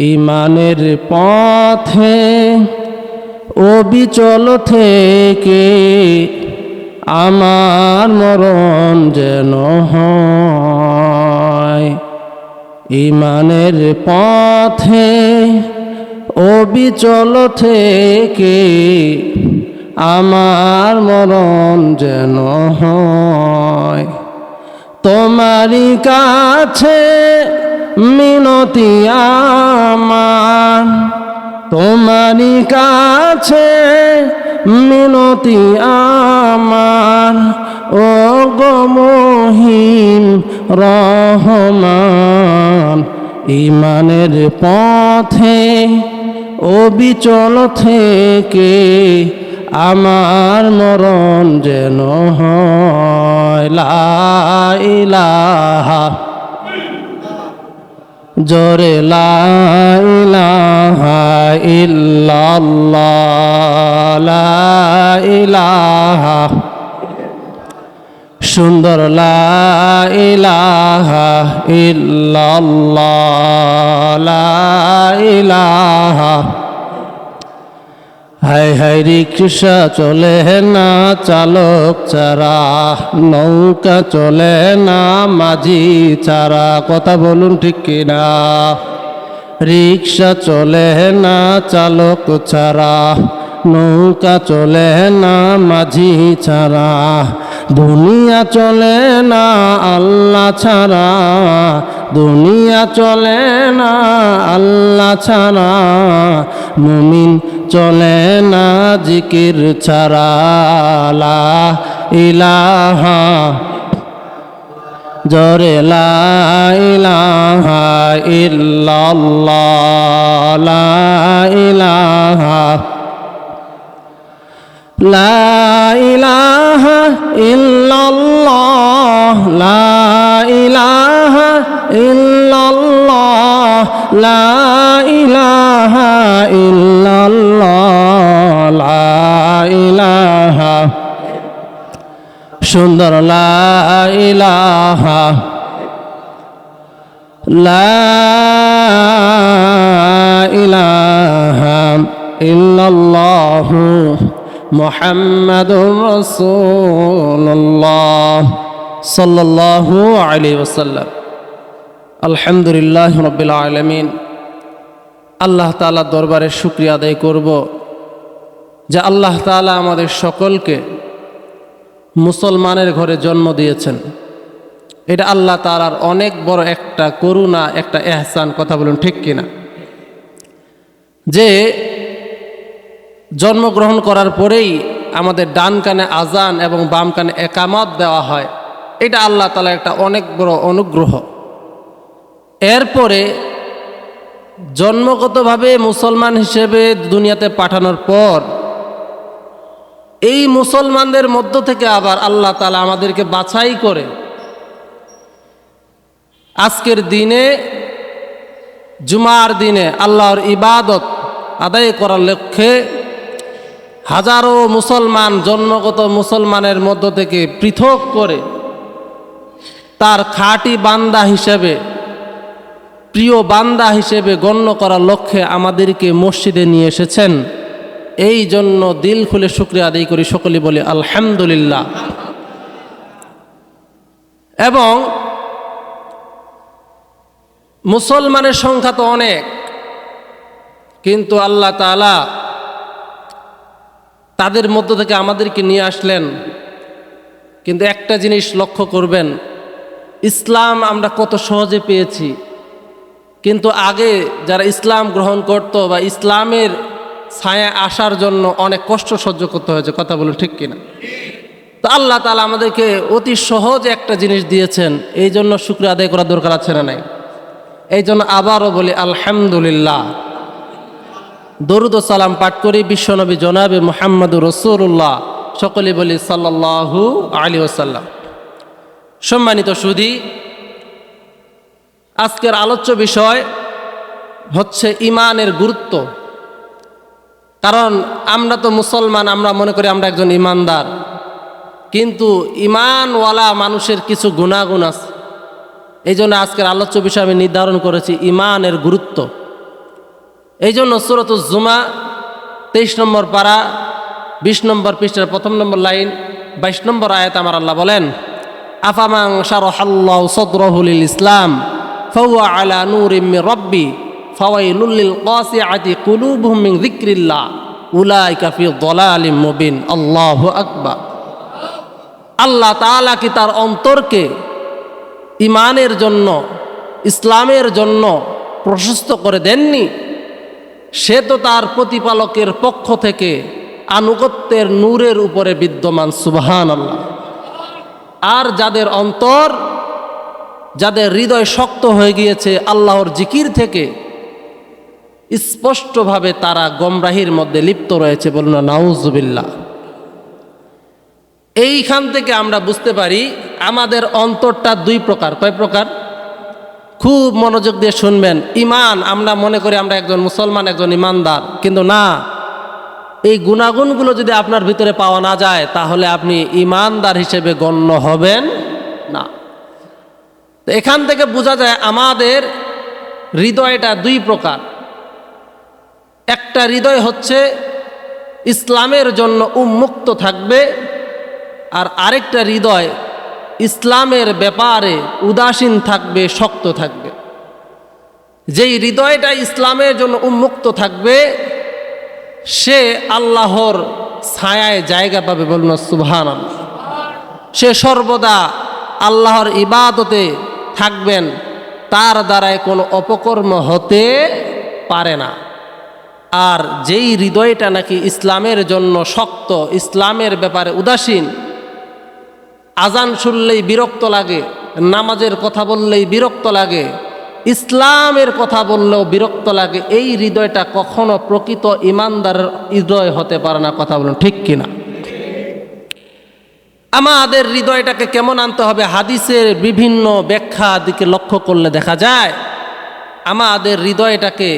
ইমানের পথে অবিচল থেকে আমার মরণ যেন হয়। ইমানের পথে অবিচল থেকে আমার মরণ যেন হয়। তোমারই কাছে মিনতি আমার, তোমারই কাছে মিনতি আমার, ও গো মহিম রহমান। ইমানের পথে অবিচল থেকে আমার মরণ যেন হয়। লা ইলাহা, জোরে লা ইলাহা ইল্লাল্লাহ, লা ইলাহা, সুন্দর লা ইলাহা ইল্লাল্লাহ, লা ইলাহা। হায় হায় রিকশা চলে না চালক ছাড়া, নৌকা চলে না মাঝি ছাড়া, কথা বলুন ঠিক কিনা? রিকশা চলে না চালক ছাড়া, নৌকা চলে না মাঝি ছাড়া, দুনিয়া চলে না আল্লাহ ছাড়া, দুনিয়া চলে না আল্লাহ ছাড়া, মুমিন চলে না জিকির ছাড়া। লা ইলাহা, জোরে লা ইলাহা ইল্লাল্লাহ, লা ইলাহা, লা ইলাহা ইল্লাল্লাহ, লা ইলাহা ইল্লাল্লাহ, লা ইলাহা ইল্লাল্লাহ, লা ইলাহা, সুন্দর লা ইলাহা, লা ইলাহা ইল্লাল্লাহু মুহাম্মাদুর রাসূলুল্লাহ সাল্লাল্লাহু আলাইহি ওয়াসাল্লাম। আলহামদুলিল্লাহ রাব্বিল আলামিন। আল্লাহ তাআলার দরবারে শুকরিয়া আদায় করব যে আল্লাহ তাআলা আমাদের সকলকে মুসলমানের ঘরে জন্ম দিয়েছেন। এটা আল্লাহ তাআলার অনেক বড় একটা করুণা, একটা ইহসান, কথা বলুন ঠিক কিনা? যে জন্মগ্রহণ করার পরেই আমাদের ডান কানে আজান এবং বাম কানে একামত দেওয়া হয়, এটা আল্লাহ তাআলার একটা অনেক বড় অনুগ্রহ। এরপরে জন্মগতভাবে মুসলমান হিসেবে দুনিয়াতে পাঠানোর পর এই মুসলমানদের মধ্য থেকে আবার আল্লাহ তাআলা আমাদেরকে বাছাই করে আজকের দিনে, জুমার দিনে আল্লাহর ইবাদত আদায় করার লক্ষ্যে হাজারো মুসলমান, জন্মগত মুসলমানের মধ্য থেকে পৃথক করে তার খাঁটি বান্দা হিসেবে, প্রিয় বান্দা হিসেবে গণ্য করার লক্ষ্যে আমাদেরকে মসজিদে নিয়ে এসেছেন। এই জন্য দিল খুলে শুকরিয়া আদায় করি, সকলে বলি আলহামদুলিল্লাহ। এবং মুসলমানের সংখ্যা তো অনেক, কিন্তু আল্লাহ তাআলা তাদের মধ্য থেকে আমাদেরকে নিয়ে আসলেন। কিন্তু একটা জিনিস লক্ষ্য করবেন, ইসলাম আমরা কত সহজে পেয়েছি, কিন্তু আগে যারা ইসলাম গ্রহণ করত বা ইসলামের ছায়া আসার জন্য অনেক কষ্ট সহ্য করতে হয়েছে, কথা বলুন ঠিক কিনা? তো আল্লাহ তাআলা আমাদেরকে অতি সহজ একটা জিনিস দিয়েছেন, এই জন্য শুকরিয়া আদায় করার দরকার আছে না নাই? এই জন্য আবারও বলি আলহামদুলিল্লাহ। দরুদ ও সালাম পাঠ করি বিশ্বনবী জনাবে মুহাম্মদুর রাসূলুল্লাহ, সকলে বলি সাল্লাল্লাহু আলাইহি ওয়াসাল্লাম। সম্মানিত সুধী, আজকের আলোচ্য বিষয় হচ্ছে ইমানের গুরুত্ব। কারণ আমরা তো মুসলমান, আমরা মনে করি আমরা একজন ইমানদার, কিন্তু ইমানওয়ালা মানুষের কিছু গুণাগুণ আছে। এই জন্য আজকের আলোচ্য বিষয় আমি নির্ধারণ করেছি ইমানের গুরুত্ব। এই জন্য সূরাতুজ জুমা 23 নম্বর পারা 20 নম্বর পৃষ্ঠার 1 নম্বর লাইন 22 নম্বর আয়াত আমার আল্লাহ বলেন, আফামান শারাহাল্লাহু সাদরাহু লিল ইসলাম ফাহুয়া আলা নূরিম মির রাব্বি ফাওয়াইলুল লিল কাসিআতি কুলুবুহুম মিন যিকরিল্লাহ উলাইকা ফি যালালিম মুবিন। আল্লাহু আকবার। আল্লাহ তাআলা কি তার অন্তরকে ইমানের জন্য, ইসলামের জন্য প্রশস্ত করে দেননি? সে তো তার প্রতিপালকের পক্ষ থেকে আনুগত্যের নূরের উপরে বিদ্যমান। সুবহানাল্লাহ। আর যাদের অন্তর, যাদের হৃদয় শক্ত হয়ে গিয়েছে আল্লাহর জিকির থেকে, স্পষ্টভাবে তারা গোমরাহির মধ্যে লিপ্ত রয়েছে। বলুন না নাউজুবিল্লাহ। এইখান থেকে আমরা বুঝতে পারি আমাদের অন্তরটা দুই প্রকার। কয় প্রকার? খুব মনোযোগ দিয়ে শুনবেন। ইমান, আমরা মনে করি আমরা একজন মুসলমান, একজন ইমানদার, কিন্তু না, এই গুণাগুণগুলো যদি আপনার ভিতরে পাওয়া না যায় তাহলে আপনি ইমানদার হিসেবে গণ্য হবেন না। তো এখান থেকে বোঝা যায় আমাদের হৃদয়টা দুই প্রকার। একটা হৃদয় হচ্ছে ইসলামের জন্য উন্মুক্ত থাকবে, আর আরেকটা হৃদয় ইসলামের ব্যাপারে উদাসীন থাকবে, শক্ত থাকবে। যেই হৃদয়টা ইসলামের জন্য উন্মুক্ত থাকবে সে আল্লাহর ছায়ায় জায়গা পাবে। বলুন সুবহানাল্লাহ। সে সর্বদা আল্লাহর ইবাদতে থাকবেন, তার দ্বারায় কোনো অপকর্ম হতে পারে না। আর যেই হৃদয়টা নাকি ইসলামের জন্য শক্ত, ইসলামের ব্যাপারে উদাসীন, আজান শুনলেই বিরক্ত লাগে, নামাজের কথা বললেই বিরক্ত লাগে, ইসলামের কথা বললেও বিরক্ত লাগে, এই হৃদয়টা কখনো প্রকৃত ইমানদারের হৃদয় হতে পারে না। কথা বলুন ঠিক কিনা? আমাদের হৃদয়টাকে কেমন আনতে হবে? হাদিসের বিভিন্ন ব্যাখ্যা দিকে লক্ষ্য করলে দেখা যায় আমাদের হৃদয়টাকে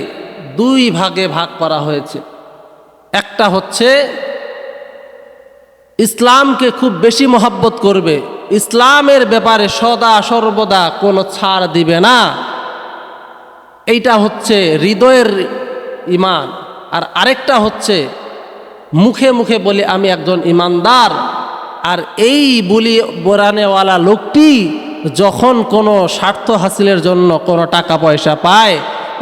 দুই ভাগে ভাগ করা হয়েছে। একটা হচ্ছে ইসলামকে খুব বেশি মহব্বত করবে, ইসলামের ব্যাপারে সদা সর্বদা কোনো ছাড় দিবে না, এইটা হচ্ছে হৃদয়ের ইমান। আর আরেকটা হচ্ছে মুখে মুখে বলে আমি একজন ইমানদার, আর এই বলি বোরানেওয়ালা লোকটি যখন কোনো স্বার্থ হাসিলের জন্য কোনো টাকা পয়সা পায়,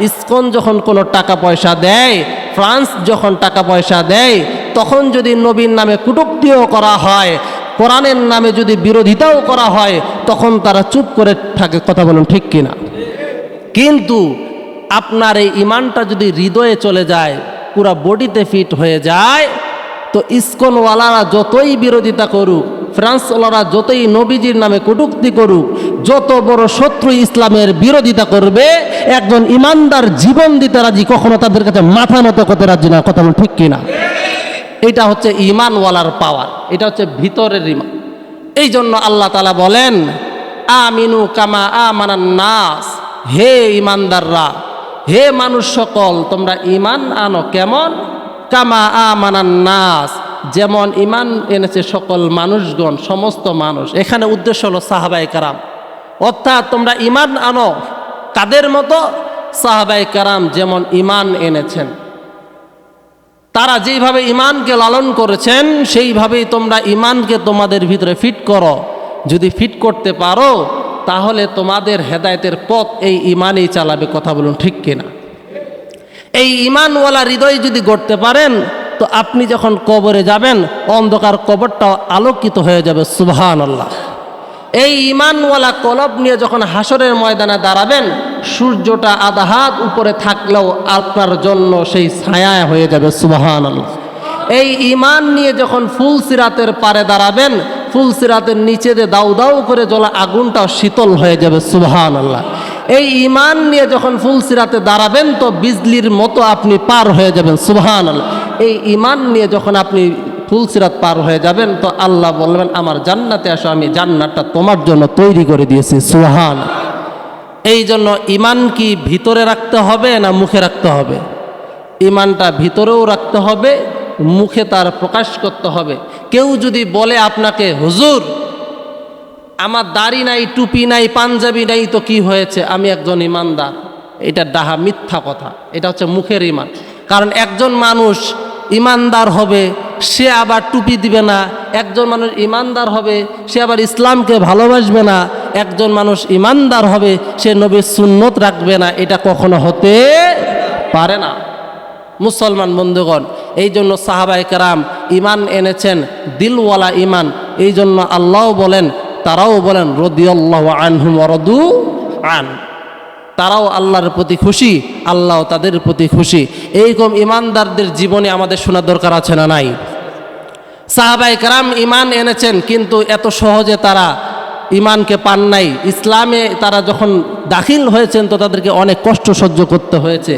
ইসকন যখন কোনো টাকা পয়সা দেয়, ফ্রান্স যখন টাকা পয়সা দেয়, তখন যদি নবীর নামে কটূক্তিও করা হয়, কোরআনের নামে যদি বিরোধিতাও করা হয়, তখন তারা চুপ করে থাকে। কথা বলুন ঠিক কিনা? কিন্তু আপনার এই ইমানটা যদি হৃদয়ে চলে যায়, পুরা বডিতে ফিট হয়ে যায়, তো ইসকনওয়ালারা যতই বিরোধিতা করুক, ফ্রান্সওয়ালারা যতই নবীজির নামে কটূক্তি করুক, যত বড় শত্রু ইসলামের বিরোধিতা করবে, একজন ইমানদার জীবন দিতে রাজি, কখনো তাদের কাছে মাথা নত করতে রাজি না। কথা বলুন ঠিক কিনা? এটা হচ্ছে ইমানওয়ালার পাওয়ার, এটা হচ্ছে ভিতরের ইমান। এই জন্য আল্লাহ তাআলা বলেন, আমিনু কামা আমানান নাস, হে ইমানদাররা, হে মানুষ সকল, তোমরা ইমান আনো। কেমন? কামা আমানান নাস, যেমন ইমান এনেছে সকল মানুষগণ, সমস্ত মানুষ। এখানে উদ্দেশ্য হলো সাহাবায়ে কেরাম, অর্থাৎ তোমরা ইমান আনো কাদের মতো? সাহাবায়ে কেরাম যেমন ইমান এনেছেন, তারা যেইভাবে ইমানকে লালন করেছেন সেইভাবেই তোমরা ইমানকে তোমাদের ভিতরে ফিট করো। যদি ফিট করতে পারো তাহলে তোমাদের হেদায়েতের পথ এই ইমানই চালাবে। কথা বলুন ঠিক কিনা? এই ইমানওয়ালা হৃদয় যদি গড়তে পারেন, তো আপনি যখন কবরে যাবেন অন্ধকার কবরটা আলোকিত হয়ে যাবে। সুবহানাল্লাহ। এই ইমানওয়ালা কলব নিয়ে যখন হাসরের ময়দানে দাঁড়াবেন, সূর্যটা আধা হাত উপরে থাকলেও আপনার জন্য সেই ছায়া হয়ে যাবে। সুবহানাল্লাহ। এই ইমান নিয়ে যখন ফুলসিরাতের পারে দাঁড়াবেন, ফুলসিরাতের নিচে যে দাউ দাউ করে জ্বলা আগুনটাও শীতল হয়ে যাবে। সুবহানাল্লাহ। এই ইমান নিয়ে যখন ফুলসিরাতে দাঁড়াবেন তো বিজলির মতো আপনি পার হয়ে যাবেন। সুবহানাল্লাহ। এই ইমান নিয়ে যখন আপনি ফুলসিরাত পার হয়ে যাবেন তো আল্লাহ বলবেন, আমার জান্নাতে আসো, আমি জান্নাতটা তোমার জন্য তৈরি করে দিয়েছি। সুবহানাল্লাহ। এই জন্য ইমান কি ভিতরে রাখতে হবে না মুখে রাখতে হবে? ইমানটা ভিতরেও রাখতে হবে, মুখে তার প্রকাশ করতে হবে। কেউ যদি বলে আপনাকে, হুজুর আমার দাড়ি নাই, টুপি নাই, পাঞ্জাবি নাই, তো কি হয়েছে, আমি একজন ইমানদার, এটা ডাহা মিথ্যা কথা, এটা হচ্ছে মুখের ইমান। কারণ একজন মানুষ ইমানদার হবে, সে আবার টুপি দিবে না। একজন মানুষ ইমানদার হবে, সে আবার ইসলামকে ভালোবাসবে না। একজন মানুষ ইমানদার হবে, সে নবীর সুন্নত রাখবে না। এটা কখনো হতে পারে না। মুসলমান বন্ধুগণ, এই জন্য সাহাবায়ে কেরাম ইমান এনেছেন, দিলওয়ালা ইমান। এই জন্য আল্লাহ বলেন, তারাও বলেন রাদিয়াল্লাহু আনহুম ওয়া রাদু আন, তারাও আল্লাহর প্রতি খুশি, আল্লাহ তাদের প্রতি খুশি। এইরকম ইমানদারদের জীবনে আমাদের শোনার দরকার আছে না নাই? সাহাবায়ে কেরাম ইমান এনেছেন, কিন্তু এত সহজে তারা ইমানকে পান নাই। ইসলামে তারা যখন দাখিল হয়েছেন তো তাদেরকে অনেক কষ্ট সহ্য করতে হয়েছে।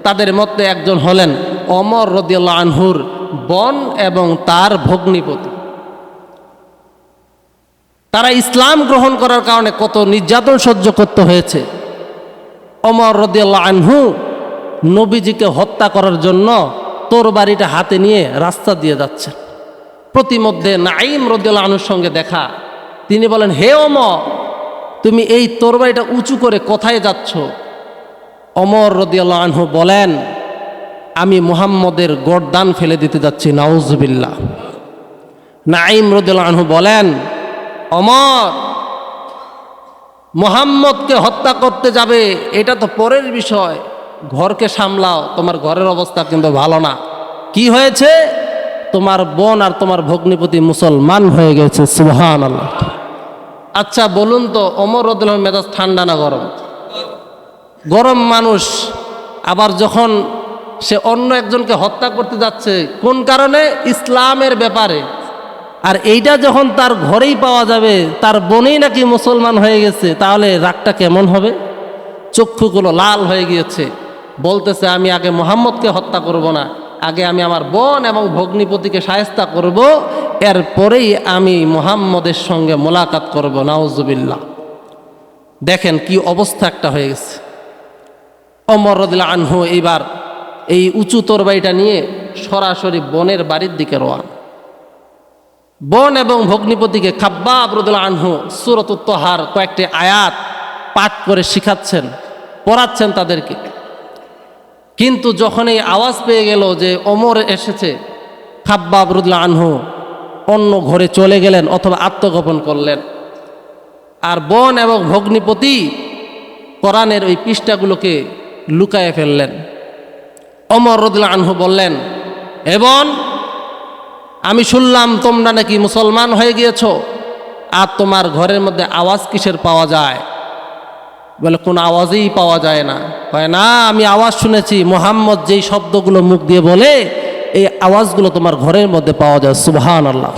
তাদের মধ্যে একজন হলেন ওমর রাদিয়াল্লাহু আনহুর বোন এবং তার ভগ্নিপতি। তারা ইসলাম গ্রহণ করার কারণে কত নির্যাতন সহ্য করতে হয়েছে। ওমর রাদিয়াল্লাহু আনহু নবীজিকে হত্যা করার জন্য তরবারিটা হাতে নিয়ে রাস্তা দিয়ে যাচ্ছেন। প্রতিমধ্যে নাঈম রাদিয়াল্লাহু আনহুর সঙ্গে দেখা। তিনি বলেন, হে ওমর, তুমি এই তরবারিটা উঁচু করে কোথায় যাচ্ছ? ওমর রাদিয়াল্লাহু আনহু বলেন, আমি মুহাম্মদের গর্দান ফেলে দিতে যাচ্ছি, নাউজুবিল্লাহ। নাঈম রাদিয়াল্লাহু আনহু বলেন, ওমর, মুহাম্মদকে হত্যা করতে যাবে এটা তো পরের বিষয়, ঘরকে সামলাও, তোমার ঘরের অবস্থা কিন্তু ভালো না। কি হয়েছে? তোমার বোন আর তোমার ভগ্নিপতি মুসলমান হয়ে গেছে, সুবহানাল্লাহ। আচ্ছা বলুন তো, ওমর রাদিয়াল্লাহু আনহুর মেজাজ ঠান্ডা না গরম? গরম মানুষ। আবার যখন সে অন্য একজনকে হত্যা করতে যাচ্ছে, কোন কারণে? ইসলামের ব্যাপারে। আর এইটা যখন তার ঘরেই পাওয়া যাবে, তার বোনেই নাকি মুসলমান হয়ে গেছে, তাহলে রাগটা কেমন হবে? চক্ষুগুলো লাল হয়ে গিয়েছে। বলতেছে, আমি আগে মুহাম্মদকে হত্যা করব না, আগে আমি আমার বোন এবং ভগ্নিপতিকে শায়েস্তা করব, এরপরেই আমি মুহাম্মদের সঙ্গে মোলাকাত করব, নাউজুবিল্লাহ। দেখেন কি অবস্থা একটা হয়ে গেছে। ওমর রাদিয়াল্লাহু আনহু এইবার এই উঁচু তরবারিটা নিয়ে সরাসরি বোনের বাড়ির দিকে রওনা। বোন এবং ভগ্নিপতিকে খাব্বাব রাদিয়াল্লাহু আনহু সূরাতুত তাহার কয়েকটি আয়াত পাঠ করে শিখাচ্ছেন, পড়াচ্ছেন তাদেরকে। কিন্তু যখন এই আওয়াজ পেয়ে গেল যে ওমর এসেছে, খাব্বাব রাদিয়াল্লাহু আনহু অন্য ঘরে চলে গেলেন অথবা আত্মগোপন করলেন। আর বোন এবং ভগ্নিপতি কোরআনের ওই পৃষ্ঠাগুলোকে লুকায়ে ফেললেন। ওমর রাদিয়াল্লাহু আনহু বললেন, বোন, আমি শুনলাম তোমরা নাকি মুসলমান হয়ে গিয়েছো, আর তোমার ঘরের মধ্যে আওয়াজ কিসের পাওয়া যায়? বলে, কোন আওয়াজই পাওয়া যায় না। হয় না, আমি আওয়াজ শুনেছি, মুহাম্মদ যেই শব্দগুলো মুখ দিয়ে বলে এই আওয়াজগুলো তোমার ঘরের মধ্যে পাওয়া যায়, সুবহানাল্লাহ।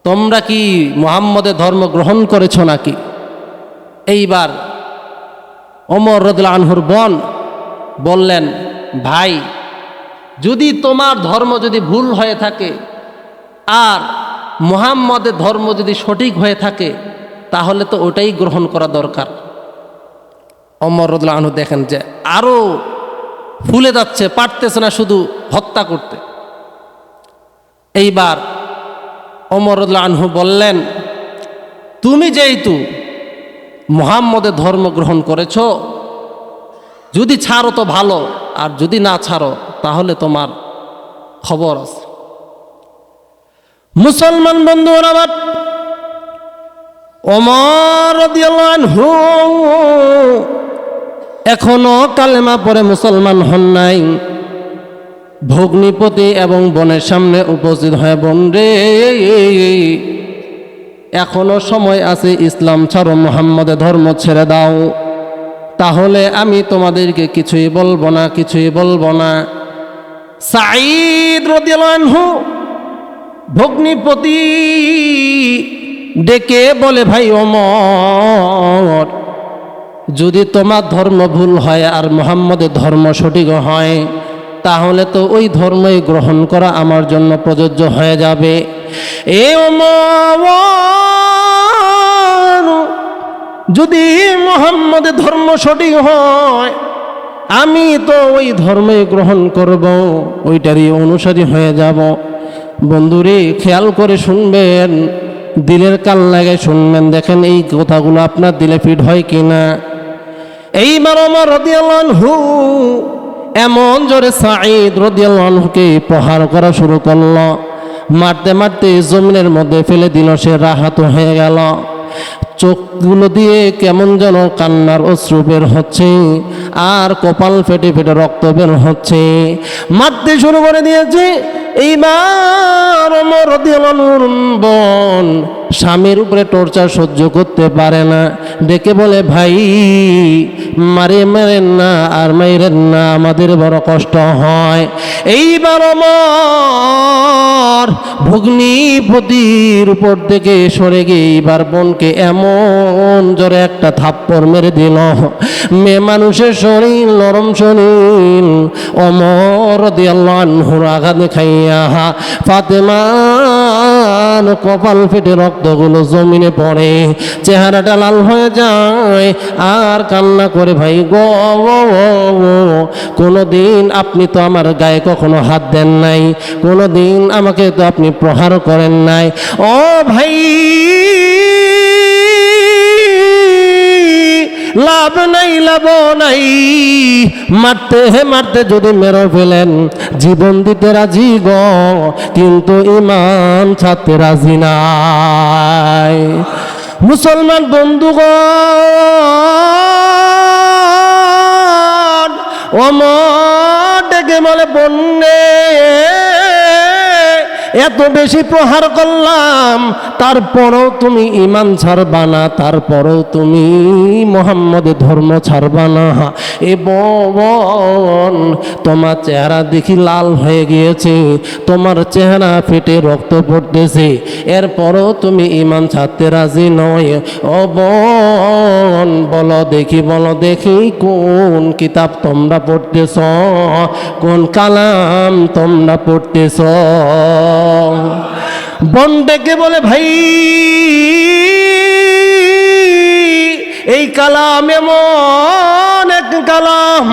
তোমরা কি মুহাম্মদের ধর্ম গ্রহণ করেছো নাকি? এইবার ওমর রাদিয়াল্লাহু আনহুর বোন বললেন, ভাই, যদি তোমার ধর্ম যদি ভুল হয়ে থাকে আর মুহাম্মদের ধর্ম যদি সঠিক হয়ে থাকে, তাহলে তো ওটাই গ্রহণ করা দরকার। ওমর রাদিয়াল্লাহু আনহু দেখেন যে আরো ফুলে যাচ্ছে, পারতেছে না শুধু হত্যা করতে। এইবার ওমর রাদিয়াল্লাহু আনহু বললেন, তুমি যেহেতু মুহাম্মদের ধর্ম গ্রহণ করেছো, যদি ছাড়ো তো ভালো, আর যদি না ছাড়ো তাহলে তোমার খবর আছে। মুসলমান বন্ধুরা, আমার ওমর রাদিয়াল্লাহু আনহু এখনো কালেমা পড়ে মুসলমান হন নাই। ভগ্নিপতি এবং বোনের সামনে উপস্থিত হয়ে, বোন রে, এখনো সময় আছে, ইসলাম ছাড়ো, মুহাম্মদের ধর্ম ছেড়ে দাও, তাহলে আমি তোমাদেরকে কিছুই বলবো না, কিছুই বলবো না। সাঈদ রাদিয়াল্লাহু আনহু ভগ্নিপতি ডেকে বলে, ভাই ওমর, যদি তোমার ধর্ম ভুল হয় আর মুহাম্মদের ধর্ম সঠিক হয়, তাহলে তো ওই ধর্মই গ্রহণ করা আমার জন্য প্রযোজ্য হয়ে যাবে। এ ওমর, যদি মুহাম্মদের ধর্ম সঠিক হয়, আমি তো ওই ধর্মই গ্রহণ করব, ওইটারই অনুসারী হয়ে যাব। বন্ধুরে, খেয়াল করে শুনবেন, দিলের কান লাগায় শুনবেন, দেখেন এই কথাগুলো আপনার দিলে ফিট হয় কিনা। এইবার ওমর রাদিয়াল্লাহু আনহু এমন জোরে সাঈদ রাদিয়াল্লাহু আনহুকে প্রহার করা শুরু করলো। মারতে মারতে জমিনের মধ্যে ফেলে দিল, সে রাহাত হয়ে গেল। চোখগুলো দিয়ে কেমন যেন কান্নার অশ্রু বের হচ্ছে, আর কপাল ফেটে ফেটে রক্ত বের হচ্ছে। মারতে শুরু করে দিয়েছে। এইবার ওমর রাদিয়াল্লাহু আনহুর বোন স্বামীর উপরে টর্চার সহ্য করতে পারে না, ডেকে বলে, ভাই মারেন না, আর মাইরেন না, আমাদের বড় কষ্ট হয়। এইবার ওমর ভগ্নিপতির উপর থেকে সরে গিয়ে এইবার বোনকে এমন জোরে একটা থাপ্পড় মেরে দিল। মেয়ে মানুষের শরীর, নরম শরীর, ওমর রাদিয়াল্লাহু আনহুর আঘাতে খাইয়া ফাতেমার কপাল ফেটে রক্তগুলো জমিনে পড়ে, চেহারাটা লাল হয়ে যায়, আর কান্না করে, ভাই গো, কোনোদিন আপনি তো আমার গায়ে কখনো হাত দেন নাই, কোনোদিন আমাকে তো আপনি প্রহার করেন নাই। ও ভাই, লাভ নাই, লাভ নাই, মারতে মারতে যদি মেরে ফেলেন জীবন দিতে রাজি গো, কিন্তু ঈমান ছাড়তে রাজি নাই। মুসলমান বন্ধুগণ, ওমর ডেকে বলে, বন্যে এত বেশি প্রহার করলাম, তারপরেও তুমি ঈমান ছাড়বা না, তারপরেও তুমি মুহাম্মদের ধর্ম ছাড়বা না। এ বোন, তোমার চেহারা দেখি লাল হয়ে গিয়েছে, তোমার চেহারা ফেটে রক্ত পড়তেছে, এরপরও তুমি ঈমান ছাড়তে রাজি নয়। ও বোন, বলো দেখি, বলো দেখি, কোন কিতাব তোমরা পড়তেছ, কোন কালাম তোমরা পড়তেছ? বোন ডেকে বলে, ভাই এই কালাম এমন এক কালাম,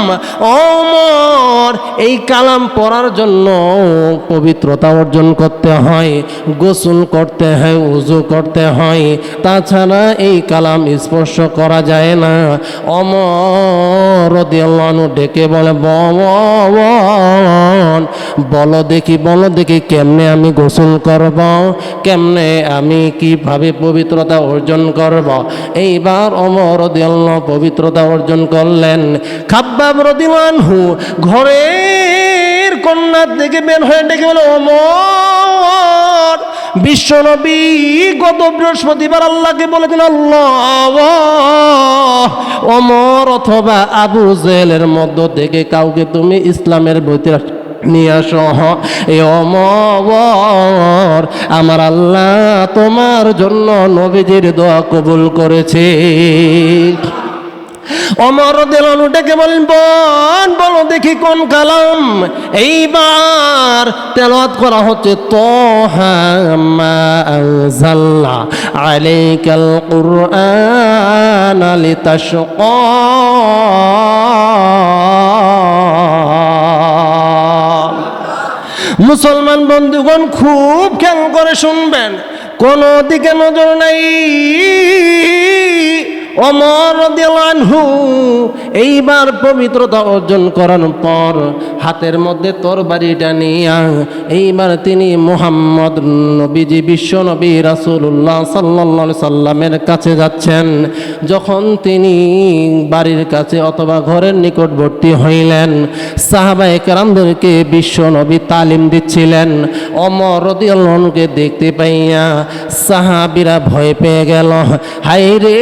ওমর এই কালাম পড়ার জন্য পবিত্রতা অর্জন করতে হয়, গোসল করতে হয়, উযু করতে হয়, তাছাড়া এই কালাম স্পর্শ করা যায় না। ওমর রাদিয়াল্লাহু আনহু ডেকে বলে, বলো দেখি, বলো দেখি, কেমনে আমি গোসল করব, কেমনে আমি কিভাবে পবিত্রতা অর্জন করব? এইবার ওমর রাদিয়াল্লাহু পবিত্রতা অর্জন করলেন। খাব্বাব রাদিয়াল্লাহু আনহু ঘরের কন্যা থেকে বের হয়ে ডেকে বলে, ওমর, বিশ্বনবী গত বৃহস্পতিবার আল্লাহকে বলেছেন, আল্লাহ ওমর অথবা আবু জেহেলের মধ্য থেকে কাউকে তুমি ইসলামের ভিতরে নিয়ে আসো। এ ওমর, আমার আল্লাহ তোমার জন্য নবীজির দোয়া কবুল করেছে। ওমর রাদিয়াল্লাহু আনহু ডেকে বলেন, বোন বলো দেখি কোন কালাম? এইবার তেলাওয়াত করা হচ্ছে, তাহা মা আনজালনা আলাইকাল কুরআনা লিতাশকা। মুসলমান বন্ধুগণ, খুব খেয়াল করে শুনবেন, কোনো দিকে নজর নাই। ওমর রাদিয়াল্লাহু আনহু এইবার পবিত্রতা অর্জন করার পর হাতের মধ্যে তরবারিটা নিয়ে এইবার তিনি মুহাম্মদ নবীজি, বিশ্ব নবী রাসূলুল্লাহ সাল্লাল্লাহু আলাইহি সাল্লামের কাছে যাচ্ছেন। যখন তিনি বাড়ির কাছে অথবা ঘরের নিকটবর্তী হইলেন, সাহাবায়ে কেরামদেরকে বিশ্ব নবী তালিম দিচ্ছিলেন। ওমর রাদিয়াল্লাহু আনহুকে দেখতে পাইয়া সাহাবীরা ভয় পেয়ে গেল। হায় রে,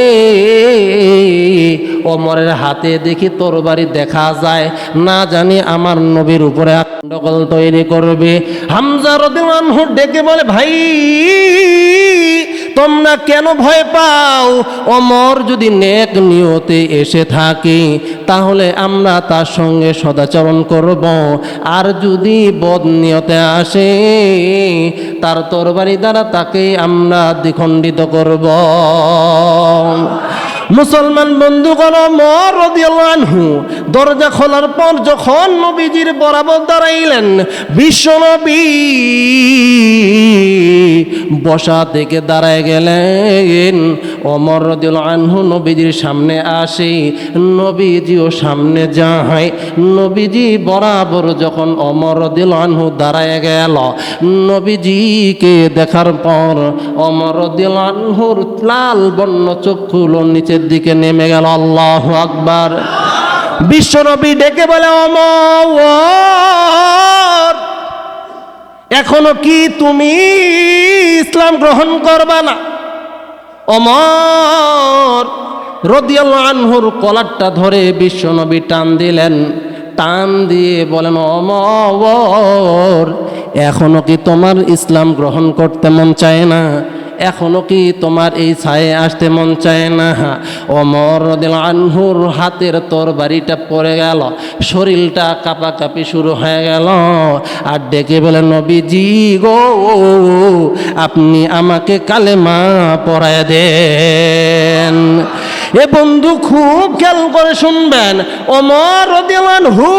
ওমরের হাতে দেখি তরবারি দেখা যায়, না জানি আমার নবীর উপরে গন্ডগোল তৈরি করবে। হামজা রাদিয়াল্লাহু আনহু ডেকে বলে, ভাই তোমরা কেন ভয় পাও? ওমর যদি নেক নিয়তে এসে থাকে তাহলে আমরা তার সঙ্গে সদাচরণ করব, আর যদি বদ নিয়তে আসে তার তরবারি দ্বারা তাকে আমরা দ্বিখণ্ডিত করব। মুসলমান বন্ধুগণ, ওমর রাদিয়াল্লাহু আনহু দরজা খোলার পর যখন নবীজির বরাবর দাঁড়াইলেন, বিশ্বনবী বসা থেকে দাঁড়ায় গেলেন। ওমর রাদিয়াল্লাহু আনহু নবীজির সামনে আসে, নবীজিও সামনে যায়। নবীজি বরাবর যখন ওমর রাদিয়াল্লাহু আনহু দাঁড়ায় গেল, নবীজিকে দেখার পর ওমর রাদিয়াল্লাহু আনহুর লাল বর্ণ চক্ষুগুলো নিচের দিকে নেমে গেল। আল্লাহু আকবার। বিশ্বনবী ডেকে বলে, ওমর, এখনো কি তুমি ইসলাম গ্রহণ করবা না? ওমর রাদিয়াল্লাহু আনহুর কলারটা ধরে বিশ্বনবী টান দিলেন। টান দিয়ে বলেন, ওমর, এখনো কি তোমার ইসলাম গ্রহণ করতে মন চায় না? এখনো কি তোমার এই ছায়ে আসতে মন চায় না? ওমর রাদিয়াল্লাহু আনহুর হাতের তরবারিটা পড়ে গেল, শরীরটা কাঁপাকাঁপি শুরু হয়ে গেল। আর ডেকে বলে, নবীজি গো, আপনি আমাকে কালেমা পড়ায় দেন। এ বন্ধু খুব খেয়াল করে শুনবেন, ওমর রাদিয়াল্লাহু আনহু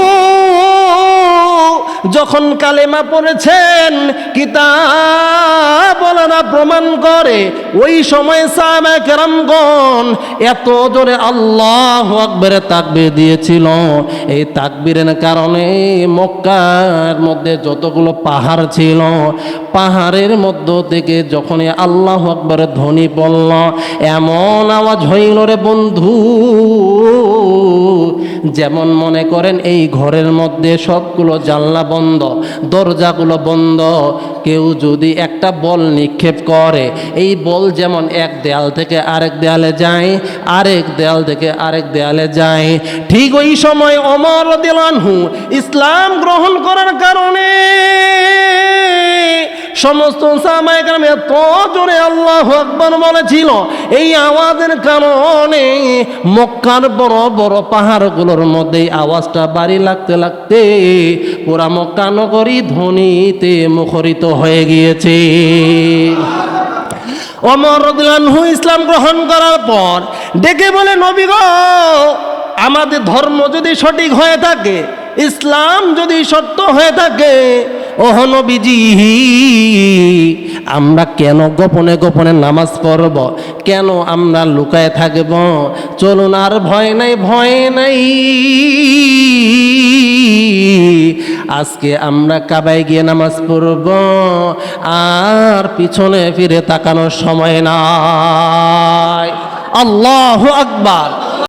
যখন কালেমা পড়েছেন, কিতাব ওয়ালারা প্রমাণ করে ওই সময় সাহাবায়ে কেরামগণ এত জোরে আল্লাহু আকবার তাকবীর দিয়েছিল। এই তাকবীরের কারণে মক্কার মধ্যে যতগুলো পাহাড় ছিল, পাহাড়ের মধ্য থেকে যখন আল্লাহু আকবারের ধ্বনি পড়ল, এমন আওয়াজ হইল রে বন্ধু, যেমন মনে করেন এই ঘরের মধ্যে সবগুলো জানলা বন্ধ, দরজাগুলো বন্ধ। কেউ যদি একটা বল নিক্ষেপ করে, এই বল যেমন এক দেয়াল থেকে আরেক দেয়ালে যায়, আরেক দেয়াল থেকে আরেক দেয়ালে যায়, ঠিক ওই সময় ওমর রাদিয়াল্লাহু আনহু ইসলাম গ্রহণ করার কারণে সমস্ত সাহাবায়ে কেরাম এত জোরে আল্লাহু আকবার বলেছিল, এই আওয়াজের কারণে মক্কার বড় বড় পাহাড়গুলোর মধ্যে আওয়াজটা বাড়ি লাগতে লাগতে পুরা মক্কা নগরী ধ্বনিতে মুখরিত হয়ে গিয়েছে। ওমর রাদিয়াল্লাহু আনহু ইসলাম গ্রহণ করার পর ডেকে বলে, নবী গো, আমাদের ধর্ম যদি সঠিক হয়ে থাকে, ইসলাম যদি সত্য হয়ে থাকে, ওহ নবীজি, আমরা কেন গোপনে গোপনে নামাজ পড়ব? কেন আমরা লুকায় থাকব? চলুন, আর ভয় নাই, ভয় নাই, আজকে আমরা কাবায় গিয়ে নামাজ পড়ব, আর পিছনে ফিরে তাকানোর সময় নাই। আল্লাহু আকবার।